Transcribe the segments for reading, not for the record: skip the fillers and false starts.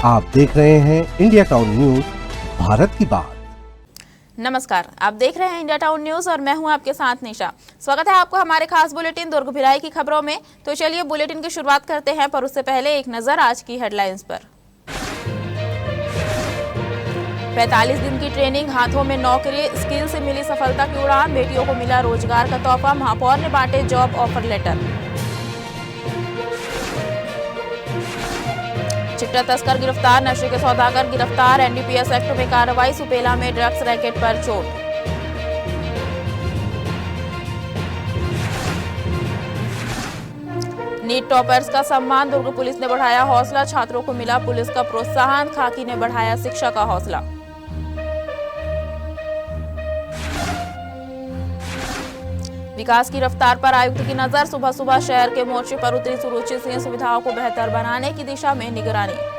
आप देख रहे हैं इंडिया टाउन न्यूज, भारत की बात। नमस्कार, आप देख रहे हैं इंडिया टाउन न्यूज और मैं हूं आपके साथ निशा। स्वागत है आपको हमारे खास बुलेटिन दुर्ग भिलाई की खबरों में। तो चलिए बुलेटिन की शुरुआत करते हैं, पर उससे पहले एक नजर आज की हेडलाइंस पर। 45 दिन की ट्रेनिंग, हाथों में नौकरी, स्किल से मिली सफलता की उड़ान, बेटियों को मिला रोजगार का तोहफा, महापौर ने बांटे जॉब ऑफर लेटर। चिट्टा तस्कर गिरफ्तार, नशे के सौदागर गिरफ्तार, एनडीपीएस एक्ट में कार्रवाई, सुपेला में ड्रग्स रैकेट पर चोट। नीट टॉपर्स का सम्मान, दुर्ग पुलिस ने बढ़ाया हौसला, छात्रों को मिला पुलिस का प्रोत्साहन, खाकी ने बढ़ाया शिक्षा का हौसला। विकास की रफ्तार पर आयुक्त की नजर, सुबह सुबह शहर के मोर्चे पर उतरी सुरुचि सिंह, सुविधाओं को बेहतर बनाने की दिशा में निगरानी।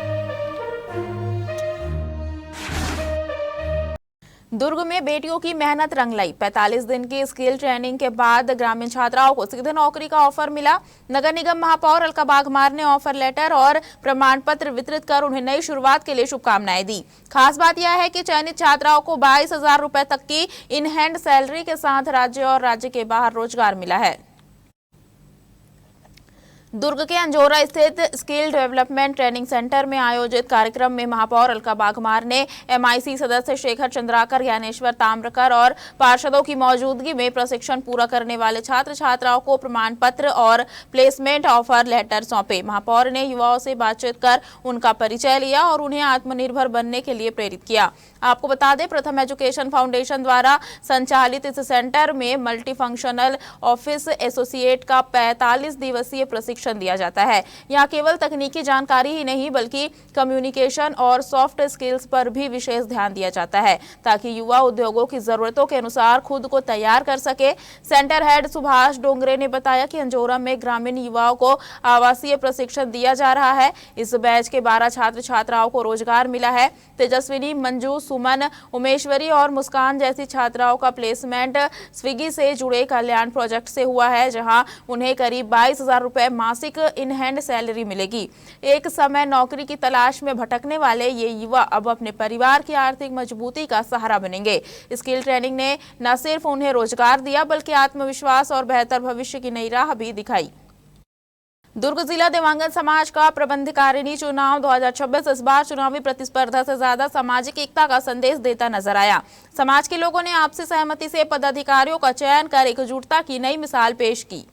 दुर्ग में बेटियों की मेहनत रंग लाई, 45 दिन की स्किल ट्रेनिंग के बाद ग्रामीण छात्राओं को सीधे नौकरी का ऑफर मिला। नगर निगम महापौर अलका बाघमार ने ऑफर लेटर और प्रमाण पत्र वितरित कर उन्हें नई शुरुआत के लिए शुभकामनाएं दी। खास बात यह है कि चयनित छात्राओं को 22,000 रुपए तक की इन हैंड सैलरी के साथ राज्य और राज्य के बाहर रोजगार मिला है। दुर्ग के अंजोरा स्थित स्किल डेवलपमेंट ट्रेनिंग सेंटर में आयोजित कार्यक्रम में महापौर अलका बाघमार ने एमआईसी सदस्य शेखर चंद्राकर, ज्ञानेश्वर ताम्रकर और पार्षदों की मौजूदगी में प्रशिक्षण पूरा करने वाले छात्र छात्राओं को प्रमाण पत्र और प्लेसमेंट ऑफर लेटर सौंपे। महापौर ने युवाओं से बातचीत कर उनका परिचय लिया और उन्हें आत्मनिर्भर बनने के लिए प्रेरित किया। आपको बता दें, प्रथम एजुकेशन फाउंडेशन द्वारा संचालित इस सेंटर में मल्टी फंक्शनल ऑफिस एसोसिएट का 45 दिवसीय प्रशिक्षण दिया जाता है। यहाँ केवल तकनीकी जानकारी ही नहीं बल्कि कम्युनिकेशन और सॉफ्ट स्किल्स पर भी विशेष ध्यान दिया जाता है, ताकि युवा उद्योगों की जरूरतों के अनुसार खुद को तैयार कर सके। सेंटर हेड सुभाष डोंगरे ने बताया कि अंजोरा में ग्रामीण युवाओं को आवासीय प्रशिक्षण दिया जा रहा है। इस बैच के 12 छात्र छात्राओं को रोजगार मिला है। तेजस्विनी, मंजू, सुमन, उमेश्वरी और मुस्कान जैसी छात्राओं का प्लेसमेंट स्विगी से जुड़े कल्याण प्रोजेक्ट से हुआ है, जहां उन्हें करीब 22,000 रुपए मासिक इन हैंड सैलरी मिलेगी। एक समय नौकरी की तलाश में भटकने वाले ये युवा अब अपने परिवार की आर्थिक मजबूती का सहारा बनेंगे। स्किल ट्रेनिंग ने न सिर्फ उन्हें रोजगार दिया बल्कि आत्मविश्वास और बेहतर भविष्य की नई राह भी दिखाई। दुर्ग जिला दिव्यांगन समाज का प्रबंधकारिणी चुनाव 2026 इस बार चुनावी प्रतिस्पर्धा से ज्यादा सामाजिक एकता का संदेश देता नजर आया। समाज के लोगों ने आपसी सहमति से पदाधिकारियों का चयन कर एकजुटता की नई मिसाल पेश की।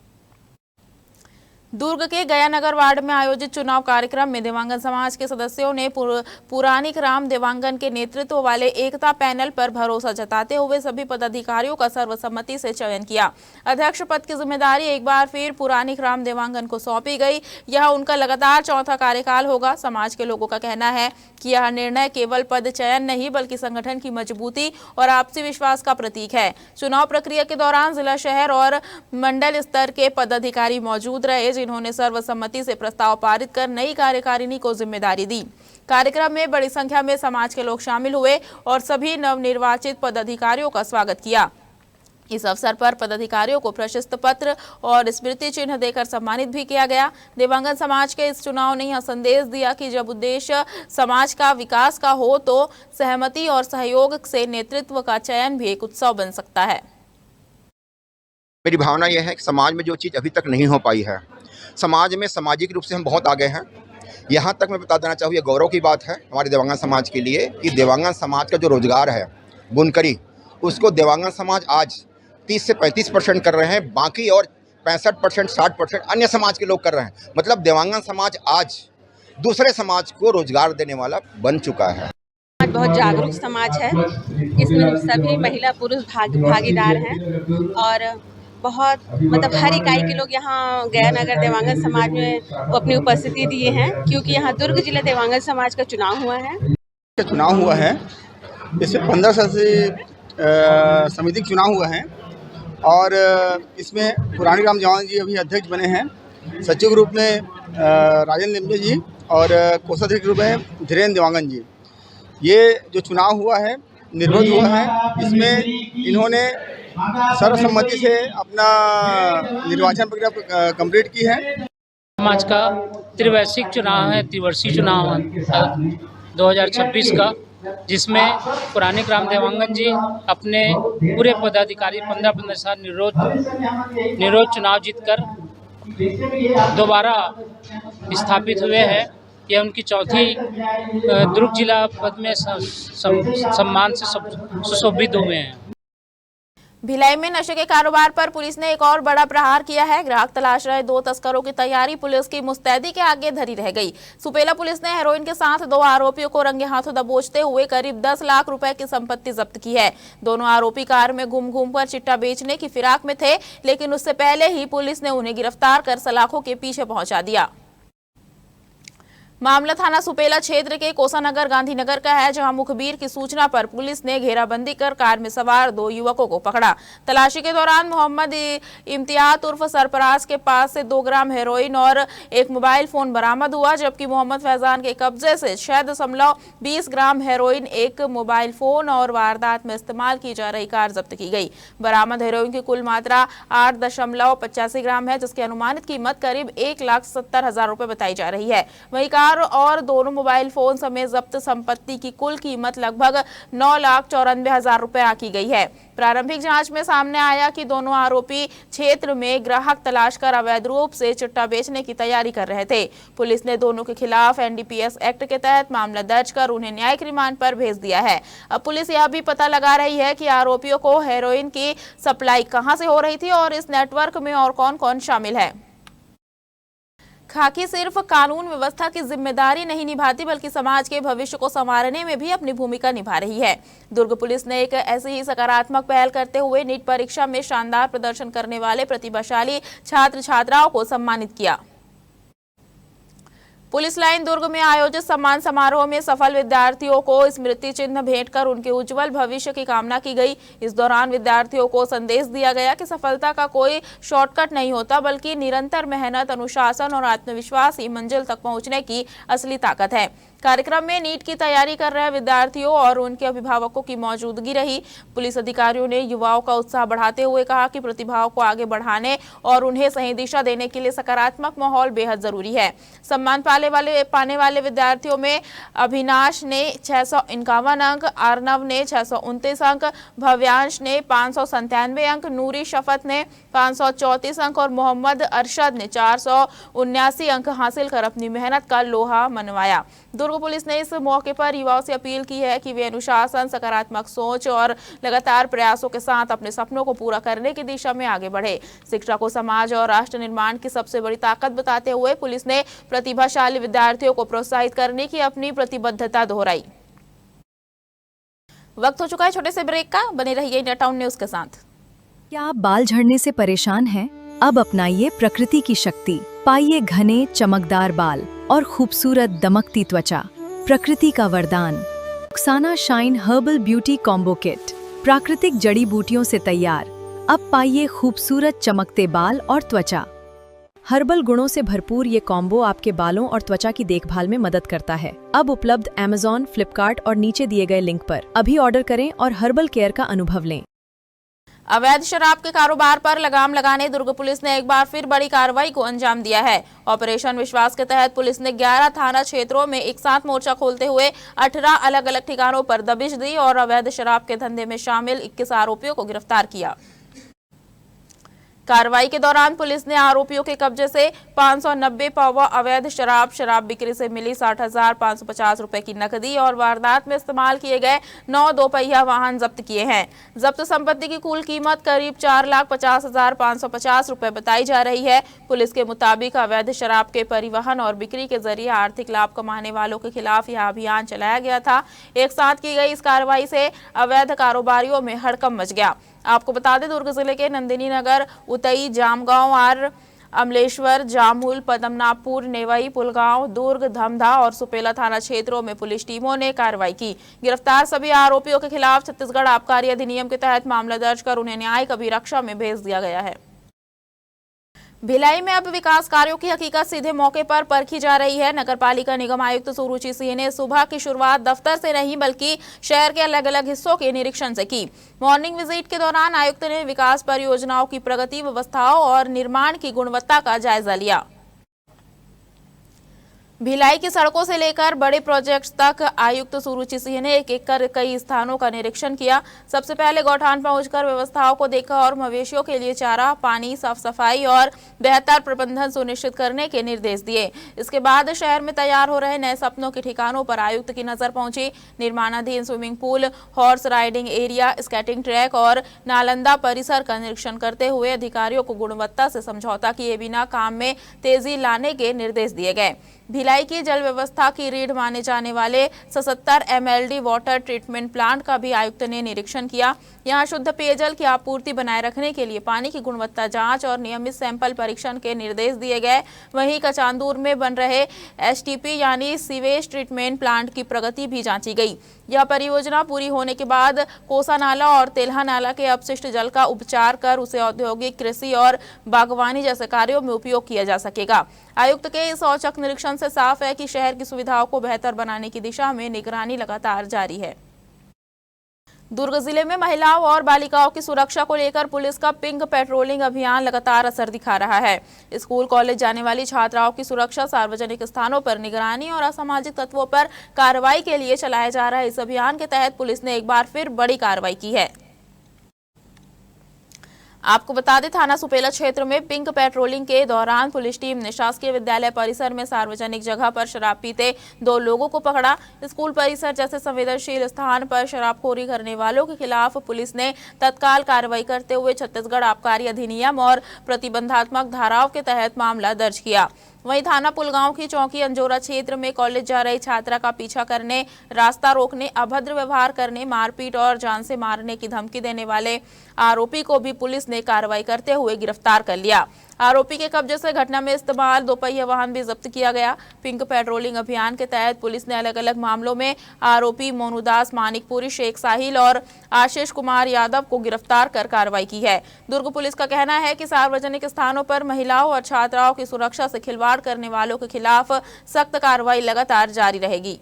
दुर्ग के गया नगर वार्ड में आयोजित चुनाव कार्यक्रम में दिव्यांगन समाज के सदस्यों ने पुरानी राम दिव्यांगन के नेतृत्व वाले एकता पैनल पर भरोसा जताते हुए सभी पदाधिकारियों का सर्वसम्मति से चयन किया। अध्यक्ष पद की जिम्मेदारी एक बार फिर पुरानी राम दिव्यांगन को सौंपी गई। यह उनका लगातार चौथा कार्यकाल होगा। समाज के लोगों का कहना है कि यह निर्णय केवल पद चयन नहीं बल्कि संगठन की मजबूती और आपसी विश्वास का प्रतीक है। चुनाव प्रक्रिया के दौरान जिला, शहर और मंडल स्तर के पदाधिकारी मौजूद रहे, जिन्होंने सर्वसम्मति से प्रस्ताव पारित कर नई कार्यकारिणी को जिम्मेदारी दी। कार्यक्रम में बड़ी संख्या में समाज के लोग शामिल हुए और सभी नवनिर्वाचित पदाधिकारियों का स्वागत किया। इस अवसर पर पदाधिकारियों को प्रशस्ति पत्र और स्मृति चिन्ह देकर सम्मानित भी किया गया। दिव्यांगन समाज के इस चुनाव ने यह संदेश दिया कि जब उद्देश्य समाज का विकास का हो तो सहमति और सहयोग से नेतृत्व का चयन भी एक उत्सव बन सकता है। मेरी भावना यह है कि समाज में जो चीज़ अभी तक नहीं हो पाई है, समाज में सामाजिक रूप से हम बहुत आगे हैं। यहाँ तक मैं बता देना चाहूँ, ये गौरव की बात है हमारे दिव्यांगन समाज के लिए कि दिव्यांगन समाज का जो रोजगार है बुनकरी, उसको दिव्यांगन समाज आज 30 से 35% कर रहे हैं, बाकी और 65%, 60% अन्य समाज के लोग कर रहे हैं। मतलब दिव्यांगन समाज आज दूसरे समाज को रोजगार देने वाला बन चुका है। बहुत जागरूक समाज है, इसमें सभी महिला पुरुष भागीदार हैं और बहुत मतलब हर इकाई के लोग यहाँ गया नगर दिव्यांगन समाज में वो अपनी उपस्थिति दिए हैं, क्योंकि यहाँ दुर्ग जिला दिव्यांगन समाज का चुनाव हुआ है। इससे 15 साल से समिति चुनाव हुआ है और इसमें पुरानी राम दिव्यांगन जी अभी अध्यक्ष बने हैं। सचिव के रूप में राजेंद्र लिम्बे जी और कोषाध्यक्ष के रूप में धीरेन्द्र दिव्यांगन जी। ये जो चुनाव हुआ है निर्भर हुआ है, इसमें इन्होंने सर्वसम्मति से अपना निर्वाचन प्रक्रिया कंप्लीट की है। समाज का त्रिवैश्विक चुनाव है, त्रिवर्षीय चुनाव है 2026 का, जिसमें पुराने ग्राम देवांगन जी अपने पूरे पदाधिकारी 15-15 साल निर्विरोध चुनाव जीतकर दोबारा स्थापित हुए हैं। यह उनकी चौथी दुर्ग जिला पद में सम्मान से सुशोभित हुए हैं। भिलाई में नशे के कारोबार पर पुलिस ने एक और बड़ा प्रहार किया है। ग्राहक तलाश रहे 2 तस्करों की तैयारी पुलिस की मुस्तैदी के आगे धरी रह गई। सुपेला पुलिस ने हेरोइन के साथ 2 आरोपियों को रंगे हाथों दबोचते हुए करीब 10 लाख रुपए की संपत्ति जब्त की है। दोनों आरोपी कार में घूम कर चिट्टा बेचने की फिराक में थे, लेकिन उससे पहले ही पुलिस ने उन्हें गिरफ्तार कर सलाखों के पीछे पहुंचा दिया। मामला थाना सुपेला क्षेत्र के कोसानगर गांधीनगर का है, जहां मुखबिर की सूचना पर पुलिस ने घेराबंदी कर कार में सवार 2 युवकों को पकड़ा। तलाशी के दौरान मोहम्मद इम्तियाज उर्फ सरफराज के पास से 2 ग्राम हेरोइन और एक मोबाइल फोन बरामद हुआ, जबकि मोहम्मद फैजान के कब्जे से 6.20 ग्राम हेरोइन, एक मोबाइल फोन और वारदात में इस्तेमाल की जा रही कार जब्त की गई। बरामद हेरोइन की कुल मात्रा 8.85 ग्राम है, जिसकी अनुमानित कीमत करीब 1,70,000 रुपए बताई जा रही है। वहीं और दोनों मोबाइल फोन समेत जब्त संपत्ति की कुल कीमत लगभग 9,94,000 रुपए आंकी गई है। प्रारंभिक जांच में सामने आया कि दोनों आरोपी क्षेत्र में ग्राहक तलाश कर अवैध रूप से चिट्टा बेचने की तैयारी कर रहे थे। पुलिस ने दोनों के खिलाफ NDPS एक्ट के तहत मामला दर्ज कर उन्हें न्यायिक रिमांड पर भेज दिया है। अब पुलिस यह भी पता लगा रही है कि आरोपियों को हेरोइन की सप्लाई कहां से हो रही थी और इस नेटवर्क में और कौन कौन शामिल है। खाकी सिर्फ कानून व्यवस्था की जिम्मेदारी नहीं निभाती, बल्कि समाज के भविष्य को संवारने में भी अपनी भूमिका निभा रही है। दुर्ग पुलिस ने एक ऐसी ही सकारात्मक पहल करते हुए नीट परीक्षा में शानदार प्रदर्शन करने वाले प्रतिभाशाली छात्र छात्राओं को सम्मानित किया। पुलिस लाइन दुर्ग में आयोजित सम्मान समारोह में सफल विद्यार्थियों को स्मृति चिन्ह भेंट कर उनके उज्जवल भविष्य की कामना की गई। इस दौरान विद्यार्थियों को संदेश दिया गया कि सफलता का कोई शॉर्टकट नहीं होता, बल्कि निरंतर मेहनत, अनुशासन और आत्मविश्वास ही मंजिल तक पहुंचने की असली ताकत है। कार्यक्रम में नीट की तैयारी कर रहे विद्यार्थियों और उनके अभिभावकों की मौजूदगी रही। पुलिस अधिकारियों ने युवाओं का उत्साह बढ़ाते हुए कहा कि प्रतिभाओं को आगे बढ़ाने और उन्हें सही दिशा देने के लिए सकारात्मक माहौल बेहद जरूरी है। सम्मान पाने वाले विद्यार्थियों में अभिनाश ने 651 अंक, अर्नव ने 629 अंक, भव्यांश ने 597 अंक, नूरी शफत ने 534 अंक और मोहम्मद अरशद ने 479 अंक हासिल कर अपनी मेहनत का लोहा मनवाया। दुर्ग पुलिस ने इस मौके पर युवाओं से अपील की है कि वे अनुशासन, सकारात्मक सोच और लगातार प्रयासों के साथ अपने सपनों को पूरा करने की दिशा में आगे बढ़े। शिक्षा को समाज और राष्ट्र निर्माण की सबसे बड़ी ताकत बताते हुए पुलिस ने प्रतिभाशाली विद्यार्थियों को प्रोत्साहित करने की अपनी प्रतिबद्धता दोहराई। वक्त हो चुका है छोटे से ब्रेक का, बने रहिए इंडिया टाउन न्यूज के साथ। क्या आप बाल झड़ने से परेशान हैं? अब अपनाइए प्रकृति की शक्ति, पाइए घने चमकदार बाल और खूबसूरत दमकती त्वचा। प्रकृति का वरदान Rukhsana shine herbal beauty combo kit, प्राकृतिक जड़ी बूटियों से तैयार। अब पाइए खूबसूरत चमकते बाल और त्वचा। हर्बल गुणों से भरपूर ये कॉम्बो आपके बालों और त्वचा की देखभाल में मदद करता है। अब उपलब्ध Amazon, फ्लिपकार्ट और नीचे दिए गए लिंक पर अभी ऑर्डर करें और हर्बल केयर का अनुभव लें। अवैध शराब के कारोबार पर लगाम लगाने दुर्ग पुलिस ने एक बार फिर बड़ी कार्रवाई को अंजाम दिया है। ऑपरेशन विश्वास के तहत पुलिस ने 11 थाना क्षेत्रों में एक साथ मोर्चा खोलते हुए 18 अलग अलग ठिकानों पर दबिश दी और अवैध शराब के धंधे में शामिल 21 आरोपियों को गिरफ्तार किया। कार्रवाई के दौरान पुलिस ने आरोपियों के कब्जे से 590 पौवा अवैध शराब बिक्री से मिली 60,550 रुपए की नकदी और वारदात में इस्तेमाल किए गए 9 दोपहिया वाहन जब्त किए हैं। जब्त संपत्ति की कुल कीमत करीब 4,50,550 रुपए बताई जा रही है। पुलिस के मुताबिक अवैध शराब के परिवहन और बिक्री के जरिए आर्थिक लाभ कमाने वालों के खिलाफ यह अभियान चलाया गया था। एक साथ की गई इस कार्रवाई से अवैध कारोबारियों में हड़कंप मच गया। आपको बता दें, दुर्ग जिले के नंदिनी नगर, उतई, जामगांव और अमलेश्वर, जामुल, पदमनापुर, नेवई, पुलगांव, दुर्ग, धमधा और सुपेला थाना क्षेत्रों में पुलिस टीमों ने कार्रवाई की। गिरफ्तार सभी आरोपियों के खिलाफ छत्तीसगढ़ आबकारी अधिनियम के तहत मामला दर्ज कर उन्हें न्यायिक अभिरक्षा में भेज दिया गया है। भिलाई में अब विकास कार्यों की हकीकत सीधे मौके पर परखी जा रही है। नगरपालिका निगम आयुक्त सुरुचि सिंह ने सुबह की शुरुआत दफ्तर से नहीं बल्कि शहर के अलग अलग हिस्सों के निरीक्षण से की। मॉर्निंग विजिट के दौरान आयुक्त ने विकास परियोजनाओं की प्रगति, व्यवस्थाओं और निर्माण की गुणवत्ता का जायजा लिया। भिलाई की सड़कों से लेकर बड़े प्रोजेक्ट्स तक आयुक्त सुरुचि सिंह ने एक एक कर कई स्थानों का निरीक्षण किया। सबसे पहले गौठान पहुंचकर व्यवस्थाओं को देखा और मवेशियों के लिए चारा, पानी, साफ सफाई और बेहतर प्रबंधन सुनिश्चित करने के निर्देश दिए। इसके बाद शहर में तैयार हो रहे नए सपनों के ठिकानों पर आयुक्त की नजर पहुंची। निर्माणाधीन swimming pool, horse riding area, skating track और नालंदा परिसर का निरीक्षण करते हुए अधिकारियों को गुणवत्ता से समझौता किए बिना काम में तेजी लाने के निर्देश दिए गए। भिलाई की जल व्यवस्था की रीढ़ माने जाने वाले 77 MLD वाटर ट्रीटमेंट प्लांट का भी आयुक्त ने निरीक्षण किया। यहां शुद्ध पेयजल की आपूर्ति बनाए रखने के लिए पानी की गुणवत्ता जांच और नियमित सैंपल परीक्षण के निर्देश दिए गए। वहीं कचांदूर में बन रहे STP यानी सीवेज ट्रीटमेंट प्लांट की प्रगति भी जांची गई। यह परियोजना पूरी होने के बाद कोसा नाला और तेल्हा नाला के अपशिष्ट जल का उपचार कर उसे औद्योगिक, कृषि और बागवानी जैसे कार्यों में उपयोग किया जा सकेगा। आयुक्त के इस औचक निरीक्षण से साफ है कि शहर की सुविधाओं को बेहतर बनाने की दिशा में निगरानी लगातार जारी है। दुर्ग जिले में महिलाओं और बालिकाओं की सुरक्षा को लेकर पुलिस का पिंक पेट्रोलिंग अभियान लगातार असर दिखा रहा है। स्कूल कॉलेज जाने वाली छात्राओं की सुरक्षा, सार्वजनिक स्थानों पर निगरानी और असामाजिक तत्वों पर कार्रवाई के लिए चलाया जा रहा है। इस अभियान के तहत पुलिस ने एक बार फिर बड़ी कार्रवाई की है। आपको बता दें, थाना सुपेला क्षेत्र में पिंक पेट्रोलिंग के दौरान पुलिस टीम ने शासकीय विद्यालय परिसर में सार्वजनिक जगह पर शराब पीते 2 लोगों को पकड़ा। स्कूल परिसर जैसे संवेदनशील स्थान पर शराबखोरी करने वालों के खिलाफ पुलिस ने तत्काल कार्रवाई करते हुए छत्तीसगढ़ आबकारी अधिनियम और प्रतिबंधात्मक धाराओं के तहत मामला दर्ज किया। वहीं थाना पुलगांव की चौकी अंजोरा क्षेत्र में कॉलेज जा रही छात्रा का पीछा करने, रास्ता रोकने, अभद्र व्यवहार करने, मारपीट और जान से मारने की धमकी देने वाले आरोपी को भी पुलिस ने कार्रवाई करते हुए गिरफ्तार कर लिया। आरोपी के कब्जे से घटना में इस्तेमाल 2 पहिया वाहन भी जब्त किया गया। पिंक पेट्रोलिंग अभियान के तहत पुलिस ने अलग अलग मामलों में आरोपी मोनूदास मानिकपुरी, शेख साहिल और आशीष कुमार यादव को गिरफ्तार कर कार्रवाई की है। दुर्ग पुलिस का कहना है कि सार्वजनिक स्थानों पर महिलाओं और छात्राओं की सुरक्षा से खिलवाड़ करने वालों के खिलाफ सख्त कार्रवाई लगातार जारी रहेगी।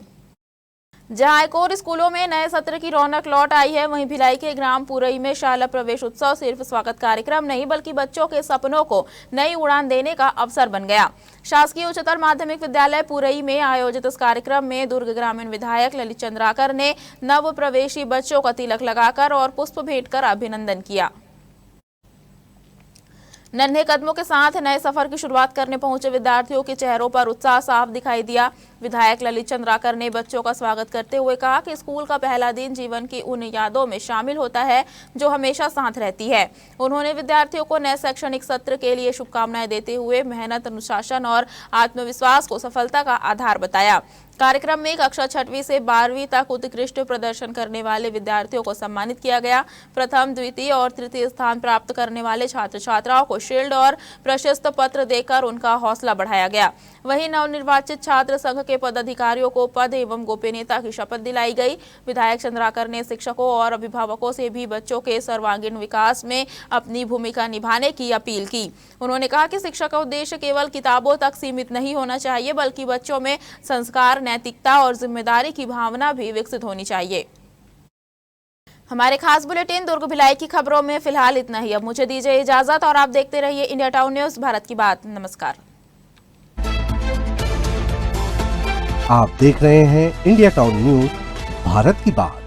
जहां एक और स्कूलों में नए सत्र की रौनक लौट आई है, वहीं भिलाई के ग्राम पुरई में शाला प्रवेश उत्सव सिर्फ स्वागत कार्यक्रम नहीं बल्कि बच्चों के सपनों को नई उड़ान देने का अवसर बन गया। शासकीय उच्चतर माध्यमिक विद्यालय पुरई में आयोजित इस कार्यक्रम में दुर्ग ग्रामीण विधायक ललित चंद्राकर ने नव प्रवेशी बच्चों का तिलक लगाकर और पुष्प भेंट कर अभिनंदन किया। नन्हे कदमों के साथ नए सफर की शुरुआत करने पहुंचे विद्यार्थियों के चेहरों पर उत्साह साफ दिखाई दिया। विधायक ललित चंद्राकर ने बच्चों का स्वागत करते हुए कहा कि स्कूल का पहला दिन जीवन की उन यादों में शामिल होता है जो हमेशा साथ रहती है। उन्होंने विद्यार्थियों को नए शैक्षणिक सत्र के लिए शुभकामनाएं देते हुए मेहनत, अनुशासन और आत्मविश्वास को सफलता का आधार बताया। कार्यक्रम में कक्षा 6वीं से 12वीं तक उत्कृष्ट प्रदर्शन करने वाले विद्यार्थियों को सम्मानित किया गया। प्रथम, द्वितीय और तृतीय स्थान प्राप्त करने वाले छात्र छात्राओं को शील्ड और प्रशस्ति पत्र देकर उनका हौसला बढ़ाया गया। वहीं नवनिर्वाचित छात्र संघ के पदाधिकारियों को पद एवं गोपनीयता की शपथ दिलाई गई। विधायक चंद्राकर ने शिक्षकों और अभिभावकों से भी बच्चों के सर्वांगीण विकास में अपनी भूमिका निभाने की अपील की। उन्होंने कहा कि शिक्षा का उद्देश्य केवल किताबों तक सीमित नहीं होना चाहिए बल्कि बच्चों में संस्कार, नैतिकता और जिम्मेदारी की भावना भी विकसित होनी चाहिए। हमारे खास बुलेटिन दुर्ग भिलाई की खबरों में फिलहाल इतना ही। अब मुझे दीजिए इजाजत और आप देखते रहिए इंडिया टाउन न्यूज, भारत की बात। नमस्कार। आप देख रहे हैं इंडिया टाउन न्यूज, भारत की बात।